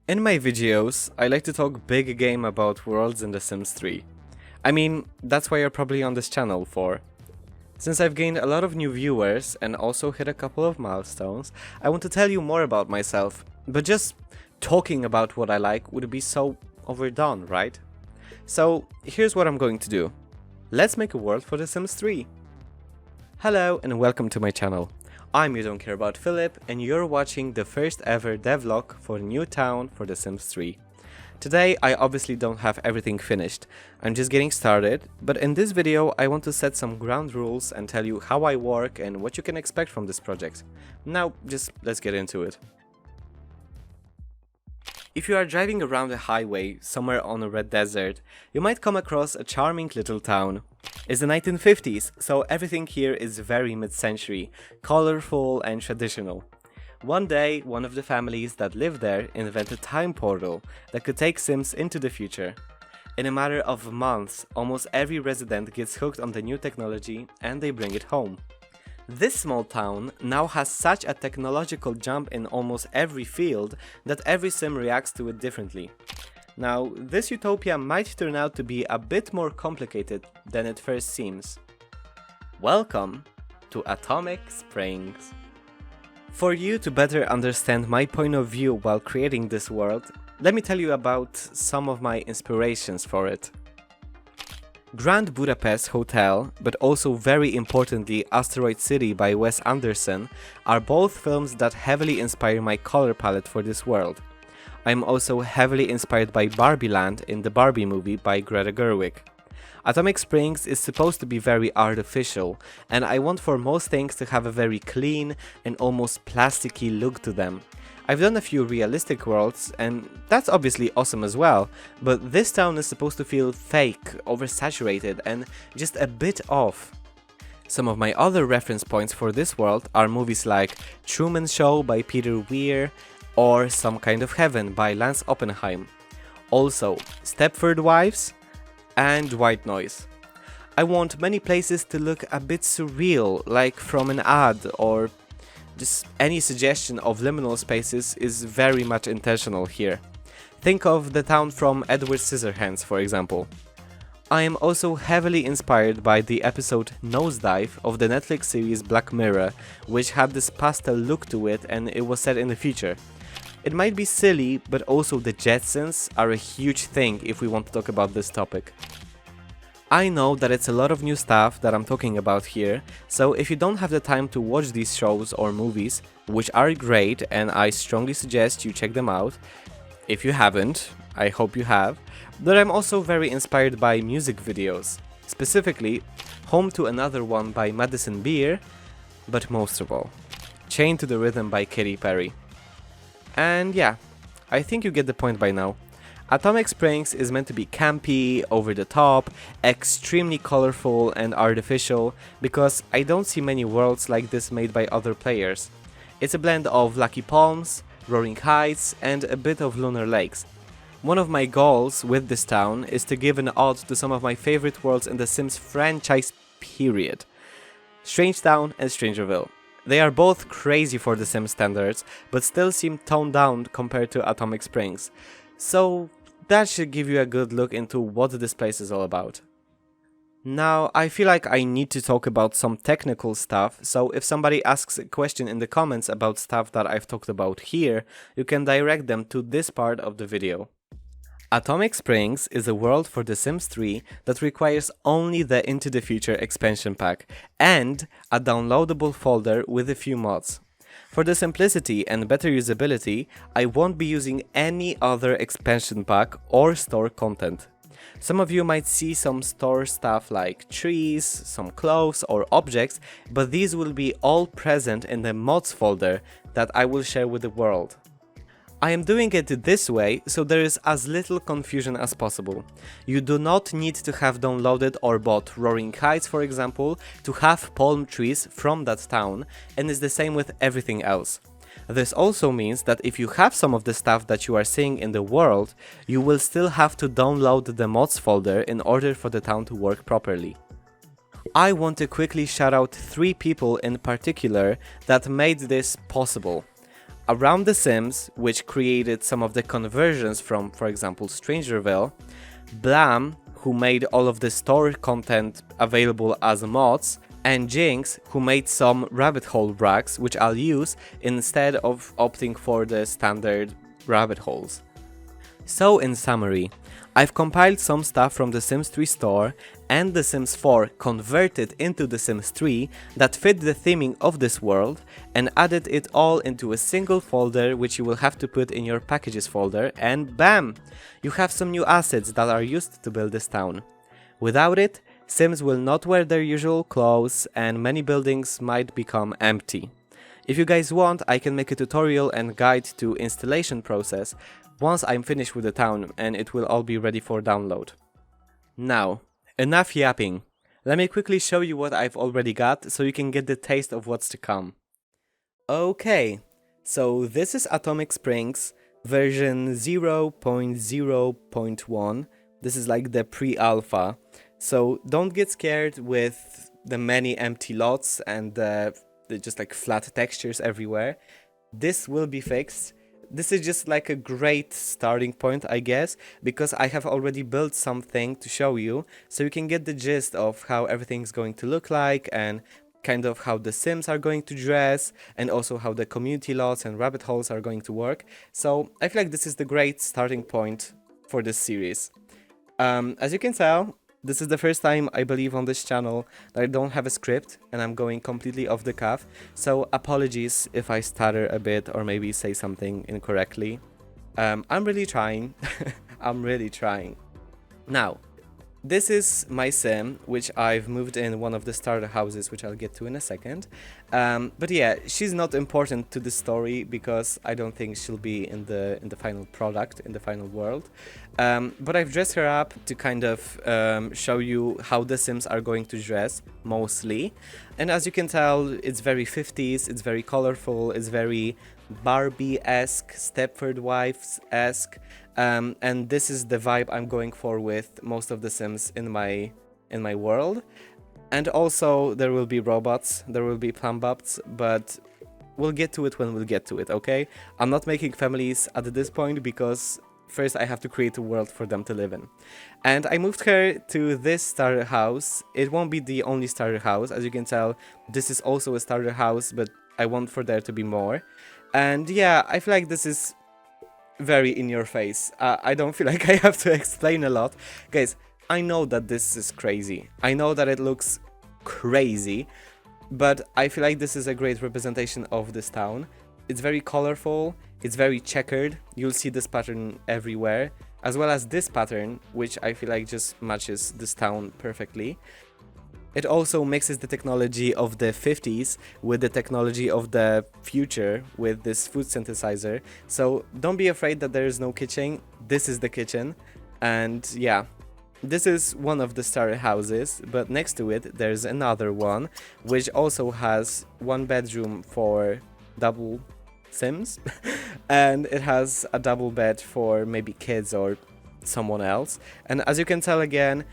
In my videos, I like to talk big game about worlds in The Sims 3. I mean, that's why you're probably on this channel for. Since I've gained a lot of new viewers and also hit a couple of milestones, I want to tell you more about myself, but just talking about what I like would be so overdone, right? So here's what I'm going to do. Let's make a world for The Sims 3. Hello and welcome to my channel. I'm You Don't Care About Philip and you're watching the first ever devlog for a new town for The Sims 3. Today I obviously don't have everything finished, I'm just getting started, but in this video I want to set some ground rules and tell you how I work and what you can expect from this project. Now just let's get into it. If you are driving around a highway somewhere on a red desert, you might come across a charming little town. It's the 1950s, so everything here is very mid-century, colorful and traditional. One day, one of the families that lived there invented a time portal that could take Sims into the future. In a matter of months, almost every resident gets hooked on the new technology and they bring it home. This small town now has such a technological jump in almost every field that every sim reacts to it differently. Now, this utopia might turn out to be a bit more complicated than it first seems. Welcome to Atomic Springs. For you to better understand my point of view while creating this world, let me tell you about some of my inspirations for it. Grand Budapest Hotel, but also very importantly Asteroid City by Wes Anderson, are both films that heavily inspire my color palette for this world. I'm also heavily inspired by Barbie Land in the Barbie movie by Greta Gerwig. Atomic Springs is supposed to be very artificial, and I want for most things to have a very clean and almost plasticky look to them. I've done a few realistic worlds, and that's obviously awesome as well, but this town is supposed to feel fake, oversaturated, and just a bit off. Some of my other reference points for this world are movies like Truman Show by Peter Weir, or Some Kind of Heaven by Lance Oppenheim. Also, Stepford Wives and White Noise. I want many places to look a bit surreal, like from an ad, or just any suggestion of liminal spaces is very much intentional here. Think of the town from Edward Scissorhands, for example. I am also heavily inspired by the episode Nosedive of the Netflix series Black Mirror, which had this pastel look to it and it was set in the future. It might be silly, but also the Jetsons are a huge thing if we want to talk about this topic. I know that it's a lot of new stuff that I'm talking about here, so if you don't have the time to watch these shows or movies, which are great and I strongly suggest you check them out, if you haven't, I hope you have, but I'm also very inspired by music videos, specifically Home to Another One by Madison Beer, but most of all, Chained to the Rhythm by Katy Perry. And yeah, I think you get the point by now. Atomic Springs is meant to be campy, over the top, extremely colorful and artificial, because I don't see many worlds like this made by other players. It's a blend of Lucky Palms, Roaring Heights, and a bit of Lunar Lakes. One of my goals with this town is to give an ode to some of my favorite worlds in the Sims franchise period. Strangetown and Strangerville. They are both crazy for the Sims standards, but still seem toned down compared to Atomic Springs. So that should give you a good look into what this place is all about. Now, I feel like I need to talk about some technical stuff, so if somebody asks a question in the comments about stuff that I've talked about here, you can direct them to this part of the video. Atomic Springs is a world for The Sims 3 that requires only the Into the Future expansion pack and a downloadable folder with a few mods. For the simplicity and better usability, I won't be using any other expansion pack or store content. Some of you might see some store stuff like trees, some clothes or objects, but these will be all present in the mods folder that I will share with the world. I am doing it this way so there is as little confusion as possible. You do not need to have downloaded or bought Roaring Heights, for example, to have palm trees from that town, and it's the same with everything else. This also means that if you have some of the stuff that you are seeing in the world, you will still have to download the mods folder in order for the town to work properly. I want to quickly shout out 3 people in particular that made this possible. Around The Sims, which created some of the conversions from, for example, Strangerville, Blam, who made all of the store content available as mods, and Jynx, who made some rabbit hole brags, which I'll use instead of opting for the standard rabbit holes. So in summary, I've compiled some stuff from the Sims 3 store and the Sims 4 converted into the Sims 3 that fit the theming of this world and added it all into a single folder which you will have to put in your packages folder, and bam! You have some new assets that are used to build this town. Without it, Sims will not wear their usual clothes and many buildings might become empty. If you guys want, I can make a tutorial and guide to installation process once I'm finished with the town and it will all be ready for download. Now, enough yapping. Let me quickly show you what I've already got so you can get the taste of what's to come. Okay, so this is Atomic Springs version 0.0.1. This is like the pre-alpha. So don't get scared with the many empty lots and the just like flat textures everywhere. This will be fixed. This is just like a great starting point, I guess, because I have already built something to show you, so you can get the gist of how everything's going to look like and kind of how the Sims are going to dress and also how the community lots and rabbit holes are going to work. So I feel like this is the great starting point for this series. As you can tell, this is the first time, I believe, on this channel that I don't have a script and I'm going completely off the cuff, so apologies if I stutter a bit or maybe say something incorrectly. I'm really trying. I'm really trying. Now, this is my Sim, which I've moved in one of the starter houses, which I'll get to in a second. But yeah, she's not important to the story because I don't think she'll be in the final product, in the final world. But I've dressed her up to kind of show you how the Sims are going to dress, mostly. And as you can tell, it's very 50s, it's very colorful, it's very Barbie-esque, Stepford Wives-esque. And this is the vibe I'm going for with most of the Sims in my world. And also there will be robots, there will be plumbubs, but we'll get to it when we'll get to it, okay? I'm not making families at this point because first I have to create a world for them to live in. And I moved her to this starter house. It won't be the only starter house, as you can tell. This is also a starter house, but I want for there to be more. And yeah, I feel like this is very in your face. I don't feel like I have to explain a lot. Guys, I know that this is crazy. I know that it looks crazy, but I feel like this is a great representation of this town. It's very colorful, it's very checkered. You'll see this pattern everywhere, as well as this pattern, which I feel like just matches this town perfectly. It also mixes the technology of the 50s with the technology of the future with this food synthesizer. So don't be afraid that there is no kitchen. This is the kitchen. And yeah, this is one of the starter houses, but next to it there's another one, which also has one bedroom for double Sims. And it has a double bed for maybe kids or someone else. And as you can tell again,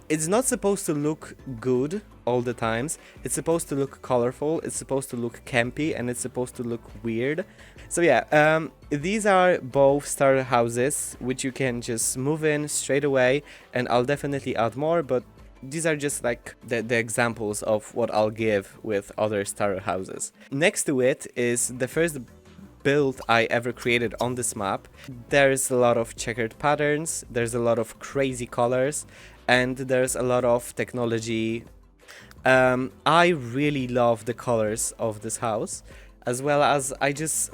it's not supposed to look good all the times. It's supposed to look colorful, it's supposed to look campy, and it's supposed to look weird. So yeah, these are both starter houses, which you can just move in straight away, and I'll definitely add more, but these are just like the examples of what I'll give with other starter houses. Next to it is the first build I ever created on this map. There's a lot of checkered patterns, there's a lot of crazy colors, and there's a lot of technology. I really love the colors of this house, as well as I just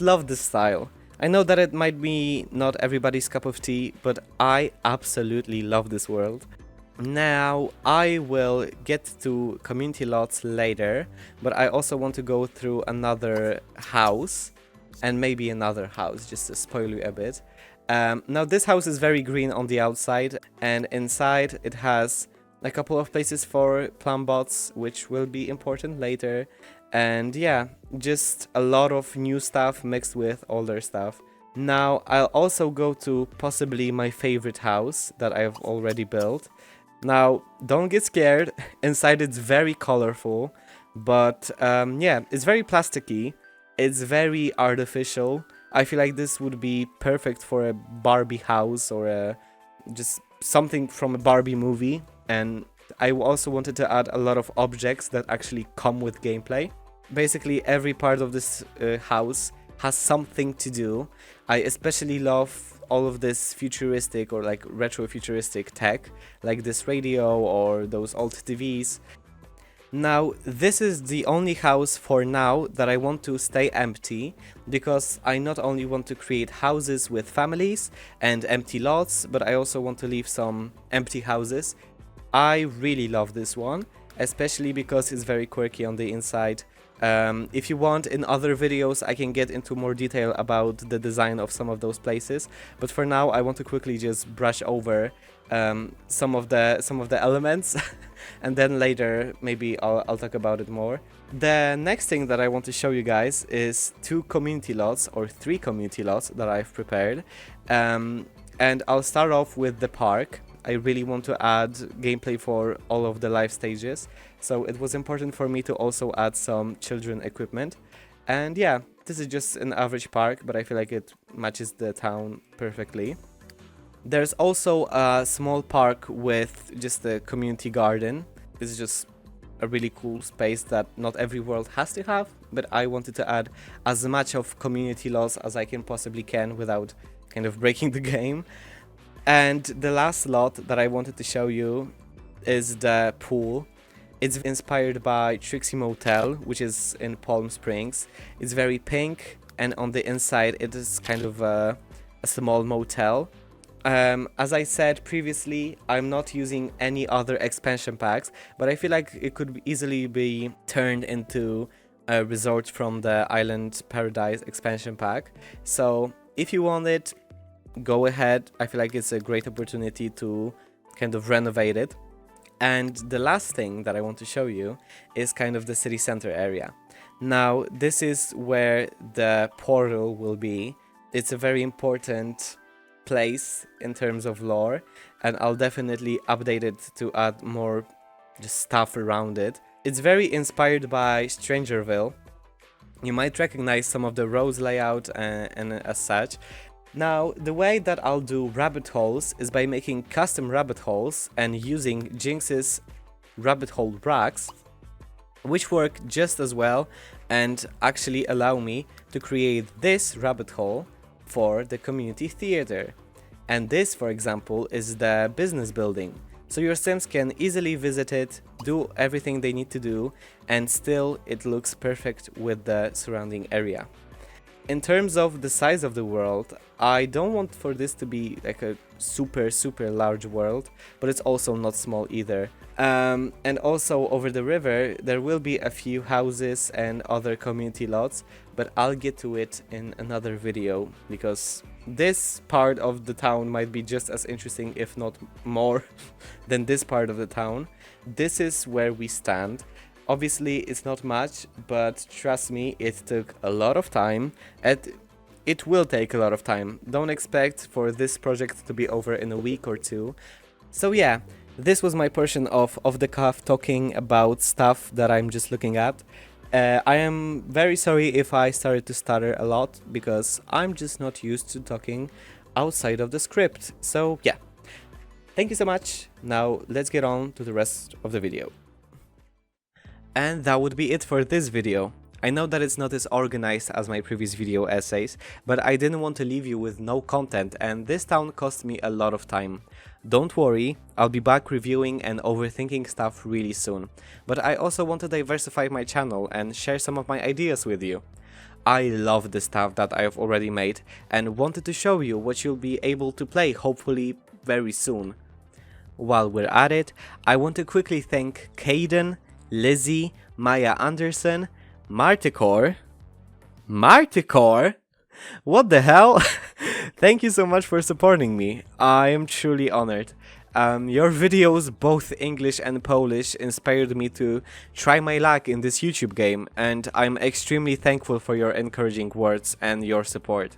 love this style. I know that it might be not everybody's cup of tea, but I absolutely love this world. Now, I will get to community lots later, but I also want to go through another house, and maybe another house, just to spoil you a bit. Now this house is very green on the outside, and inside it has a couple of places for plum bots, which will be important later. And yeah, just a lot of new stuff mixed with older stuff. Now I'll also go to possibly my favorite house that I've already built. Now don't get scared, inside it's very colorful, but yeah, it's very plasticky. It's very artificial. I feel like this would be perfect for a Barbie house or just something from a Barbie movie. And I also wanted to add a lot of objects that actually come with gameplay. Basically, every part of this house has something to do. I especially love all of this futuristic or like retro-futuristic tech, like this radio or those old TVs. Now, this is the only house for now that I want to stay empty, because I not only want to create houses with families and empty lots, but I also want to leave some empty houses. I really love this one, especially because it's very quirky on the inside. If you want, in other videos I can get into more detail about the design of some of those places, but for now I want to quickly just brush over some of the elements and then later maybe I'll talk about it more. The next thing that I want to show you guys is 2 community lots or 3 community lots that I've prepared, and I'll start off with the park. I really want to add gameplay for all of the live stages, so it was important for me to also add some children equipment. And yeah, this is just an average park, but I feel like it matches the town perfectly. There's also a small park with just a community garden. This is just a really cool space that not every world has to have, but I wanted to add as much of community laws as I can possibly can without kind of breaking the game. And the last lot that I wanted to show you is the pool. It's inspired by Trixie Motel, which is in Palm Springs. It's very pink, and on the inside it is kind of a small motel. As I said previously, I'm not using any other expansion packs, but I feel like it could easily be turned into a resort from the Island Paradise expansion pack. So if you want it, go ahead. I feel like it's a great opportunity to kind of renovate it. And the last thing that I want to show you is kind of the city center area. Now, this is where the portal will be. It's a very important place in terms of lore, and I'll definitely update it to add more just stuff around it. It's very inspired by Strangerville. You might recognize some of the roads layout and as such. Now, the way that I'll do rabbit holes is by making custom rabbit holes and using Jynx's rabbit hole racks, which work just as well and actually allow me to create this rabbit hole for the community theater. And this, for example, is the business building. So your Sims can easily visit it, do everything they need to do, and still it looks perfect with the surrounding area. In terms of the size of the world, I don't want for this to be like a super large world, but it's also not small either. And also over the river there will be a few houses and other community lots, but I'll get to it in another video, because this part of the town might be just as interesting, if not more, than this part of the town. This is where we stand. Obviously it's not much, but trust me, it took a lot of time, and it will take a lot of time. Don't expect for this project to be over in a week or two. So yeah, this was my portion of Off the Cuff, talking about stuff that I'm just looking at. I am very sorry if I started to stutter a lot, because I'm just not used to talking outside of the script. So yeah, thank you so much. Now let's get on to the rest of the video. And that would be it for this video. I know that it's not as organized as my previous video essays, but I didn't want to leave you with no content, and this town cost me a lot of time. Don't worry, I'll be back reviewing and overthinking stuff really soon, but I also want to diversify my channel and share some of my ideas with you. I love the stuff that I have already made and wanted to show you what you'll be able to play hopefully very soon. While we're at it, I want to quickly thank Caden, Lizzie, Maya Anderson, Marticore? What the hell? Thank you so much for supporting me. I am truly honored. Your videos, both English and Polish, inspired me to try my luck in this YouTube game, and I'm extremely thankful for your encouraging words and your support.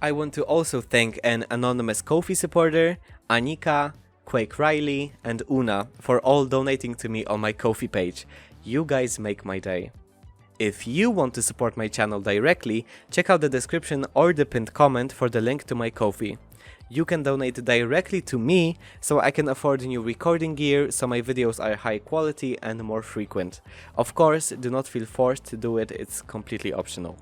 I want to also thank an anonymous Ko-fi supporter, Anika, Quake Riley, and Una for all donating to me on my Ko-fi page. You guys make my day. If you want to support my channel directly, check out the description or the pinned comment for the link to my Ko-fi. You can donate directly to me, so I can afford new recording gear, so my videos are high quality and more frequent. Of course, do not feel forced to do it, it's completely optional.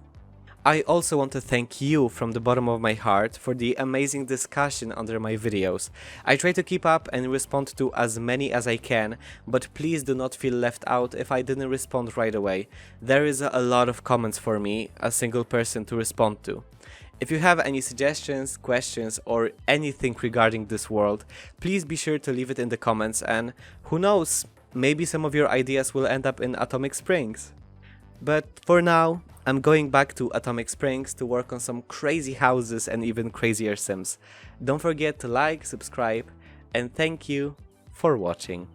I also want to thank you from the bottom of my heart for the amazing discussion under my videos. I try to keep up and respond to as many as I can, but please do not feel left out if I didn't respond right away. There is a lot of comments for me, a single person to respond to. If you have any suggestions, questions, or anything regarding this world, please be sure to leave it in the comments, and who knows, maybe some of your ideas will end up in Atomic Springs. But for now, I'm going back to Atomic Springs to work on some crazy houses and even crazier sims. Don't forget to like, subscribe, and thank you for watching.